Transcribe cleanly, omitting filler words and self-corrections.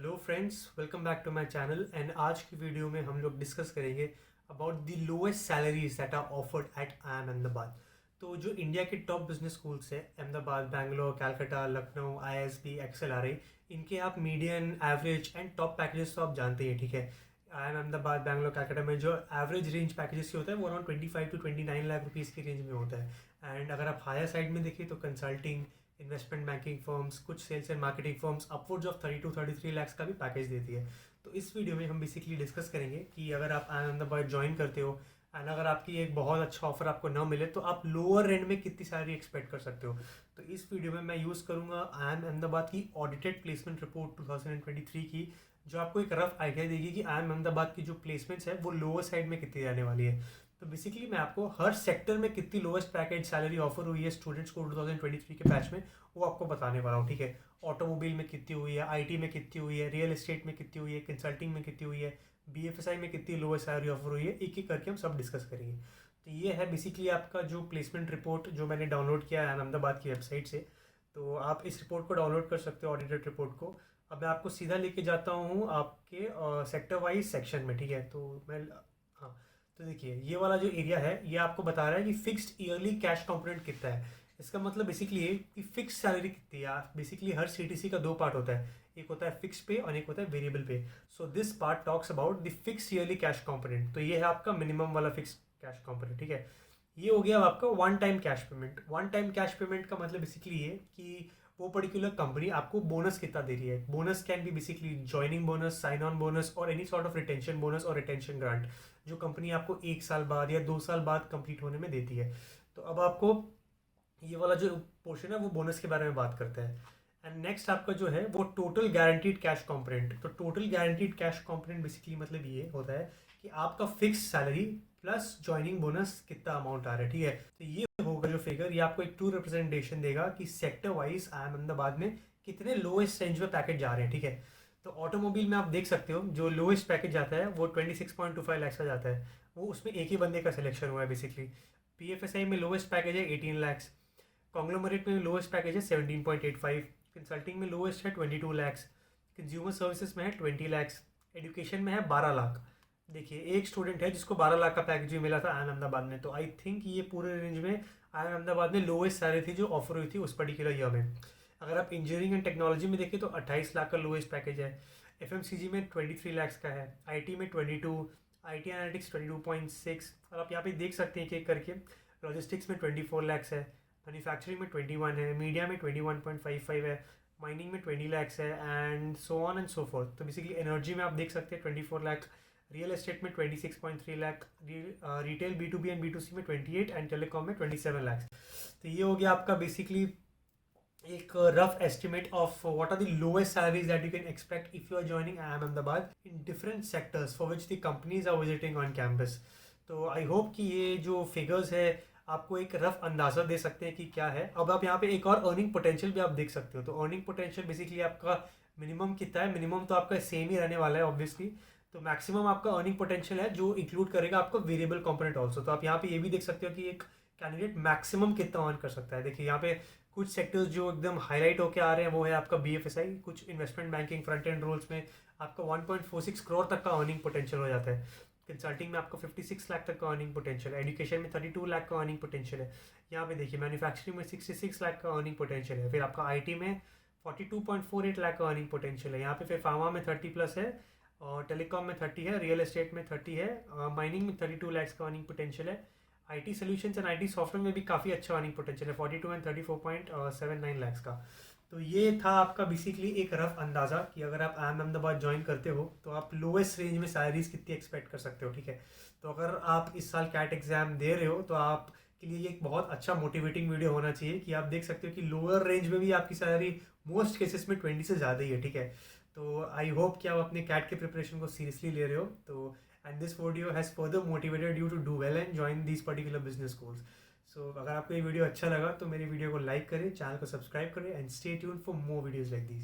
Hello friends, welcome back to my channel. And आज की video में हम लोग डिस्कस करेंगे about the lowest salaries that are offered at IIM Ahmedabad. तो जो इंडिया के टॉप बिजनेस स्कूल्स है, अहमदाबाद, बैंगलोर, कलकत्ता, लखनऊ, ISB, XLRI, इनके आप median, average and top packages तो आप जानते हैं, ठीक है। IIM अहमदाबाद, बैंगलोर, कलकत्ता में जो एवरेज रेंज पैकेजेस होता है वो अराउंड 25 to 29 लाख रुपीज़ की रेंज में होता है। एंड अगर आप हायर साइड में देखिए तो कंसल्टिंग, इन्वेस्टमेंट बैंकिंग फर्म्स, कुछ sales and marketing firms upwards of 30 to 33 lakh का भी पैकेज देती है। तो इस वीडियो में हम बेसिकली डिस्कस करेंगे कि अगर आप अहमदाबाद ज्वाइन करते हो एंड अगर आपकी एक बहुत अच्छा ऑफर आपको ना मिले तो आप लोअर रेंज में कितनी सैलरी एक्सपेक्ट कर सकते हो। तो इस वीडियो में मैं यूज़ करूँगा IIM अहमदाबाद की ऑडिटेड प्लेसमेंट रिपोर्ट 2023 की, जो आपको एक रफ आइडिया देगी कि IIM अहमदाबाद की जो प्लेसमेंट्स है वो लोअर साइड में कितनी रहने वाली है। तो बेसिकली मैं आपको हर सेक्टर में कितनी लोएस्ट पैकेज सैलरी ऑफर हुई है स्टूडेंट्स को 2023 के बैच में, वो आपको बताने वाला हूँ, ठीक है। ऑटोमोबाइल में कितनी हुई है, IT में कितनी हुई है, रियल एस्टेट में कितनी हुई है, कंसल्टिंग में कितनी हुई है, BFSI में कितनी लोएस्ट सैलरी ऑफर हुई है, एक एक करके हम सब डिस्कस करेंगे। तो ये है बेसिकली आपका जो प्लेसमेंट रिपोर्ट जो मैंने डाउनलोड किया है अहमदाबाद की वेबसाइट से। तो आप इस रिपोर्ट को डाउनलोड कर सकते हो, ऑडिटेड रिपोर्ट को। अब मैं आपको सीधा लेके जाता हूँ आपके सेक्टर वाइज सेक्शन में, ठीक है। तो मैं, हाँ, तो देखिए ये वाला जो एरिया है ये आपको बता रहा है कि फिक्स्ड ईयरली कैश कंपोनेंट कितना है। इसका मतलब बेसिकली ये कि फिक्स सैलरी कितनी है। बेसिकली हर CTC का दो पार्ट होता है, एक होता है फिक्स पे और एक होता है वेरिएबल पे। So this part talks about the fix yearly cash component. तो ये है आपका मिनिमम वाला फिक्स कैश कंपोनेंट, ठीक है। ये हो गया अब आपका one time cash payment. One time cash payment का मतलब बेसिकली ये कि वो पर्टिकुलर कंपनी आपको बोनस कितना दे रही है। Bonus can be basically joining bonus, sign on bonus और any sort of retention bonus और रिटेंशन ग्रांट, जो कंपनी आपको 1 साल बाद या 2 साल बाद कंप्लीट होने में देती है। तो अब आपको ये वाला जो पोर्शन है वो बोनस के बारे में बात करता है। एंड नेक्स्ट आपका जो है वो टोटल गारंटीड कैश कंपोनेंट। तो total guaranteed cash component basically मतलब ये होता है कि आपका fix salary plus joining bonus कितना अमाउंट आ रहा है, ठीक है। तो ये होगा जो फिगर, ये आपको एक ट्रू रिप्रेजेंटेशन देगा कि सेक्टर वाइज IIM अहमदाबाद में कितने लोएस्ट रेंज में पैकेज जा रहे हैं, ठीक है। तो ऑटोमोबाइल में आप देख सकते हो जो लोएस्ट पैकेज जाता है वो 26.25 लाख का जाता है। वो उसमें एक ही बंदे का सिलेक्शन हुआ है बेसिकली। PFSI में लोएस्ट पैकेज है 18 लाख, कॉन्ग्लोमरेट में लोएस्ट पैकेज है 17.85, कंसल्टिंग में लोएस्ट है 22 लाख, कंज्यूमर सर्विसेज में है 20 लाख, एजुकेशन में है 12 लाख। देखिए एक स्टूडेंट है जिसको 12 लाख का पैकेज भी मिला था IIM अहमदाबाद में। तो आई थिंक ये पूरे रेंज में IIM अहमदाबाद में लोएस्ट सैलरी थी जो ऑफर हुई थी उस पर्टिकुलर ईयर में। अगर आप इंजीनियरिंग एंड टेक्नोलॉजी में देखें तो 28 लाख का लोएस्ट पैकेज है, FMCG में 23 लाख का है, IT में 22, IT एनालिटिक्स 22.6, और आप यहाँ पे देख सकते हैं कि एक करके लॉजिस्टिक्स में 24 लाख है, मैन्युफैक्चरिंग में 21 है, मीडिया में 21.55 है, माइनिंग में 20 लाख है, and so on and so fourth. तो बेसिकली एनर्जी में आप देख सकते हैं 24 लाख, रियल एस्टेट में 26.3 lakh, retail B2B and B2C में 28 एंड टेलीकॉम में 27 लाख। तो ये हो गया आपका बेसिकली एक rough estimate of what are the lowest salaries that you can expect if you are joining IIM Ahmedabad in different sectors for which the companies are visiting on campus. तो I hope कि ये जो figures है आपको एक rough अंदाज़ा दे सकते हैं कि क्या है। अब आप यहाँ पे एक और अर्निंग पोटेंशियल भी आप देख सकते हो। तो अर्निंग पोटेंशियल बेसिकली आपका मिनिमम कितना है, मिनिमम तो आपका सेम ही रहने वाला है ऑब्वियसली। तो मैक्सिमम आपका अर्निंग पोटेंशियल है जो इंक्लूड करेगा आपका वेरिएबल कंपोनेंट ऑल्सो। तो आप यहाँ पे ये भी देख सकते हो कि एक कैंडिडेट मैक्सिमम कितना अर्न कर सकता है। देखिए यहाँ पे कुछ सेक्टर्स जो एकदम हाईलाइट होकर आ रहे हैं वो है आपका BFSI, कुछ investment banking front end roles में आपका 1.46 करोड़ तक का अर्निंग पोटेंशियल हो जाता है, कंसल्टिंग में आपको 56 लाख तक का अर्निंग पोटेंशियल है, एजुकेशन में 32 लाख का अर्निंग पोटेंशियल है। यहाँ पे देखिए मैन्युफैक्चरिंग में 66 लाख का अर्निंग पोटेंशियल है, फिर आपका IT में 42.48 लाख का अर्निंग पोटेंशियल है, यहाँ पे फिर फार्मा में 30+ है, और टेलीकॉम में 30 है, रियल एस्टेट में 30 है, माइनिंग में 32 लाख का अर्निंग पोटेंशियल है, IT solutions and IT software में भी काफ़ी अच्छा अर्निंग पोटेंशियल है, 42 एंड 34.79 लाख का। तो ये था आपका बेसिकली एक रफ अंदाज़ा कि अगर आप IIM अहमदाबाद ज्वाइन करते हो तो आप लोएस्ट रेंज में सैलरीज कितनी एक्सपेक्ट कर सकते हो, ठीक है। तो अगर आप इस साल कैट एग्जाम दे रहे हो तो आप के लिए ये एक बहुत अच्छा मोटिवेटिंग वीडियो होना चाहिए कि आप देख सकते हो कि लोअर रेंज में भी आपकी सैलरी मोस्ट केसेस में 20 से ज़्यादा ही है, ठीक है। तो आई होप कि आप अपने कैट के प्रिपरेशन को सीरियसली ले रहे हो। तो and this video has further motivated you to do well and join these particular business goals. So अगर आपको ये वीडियो अच्छा लगा तो मेरी वीडियो को लाइक करें, चैनल को सब्सक्राइब करें and stay tuned for more videos like these.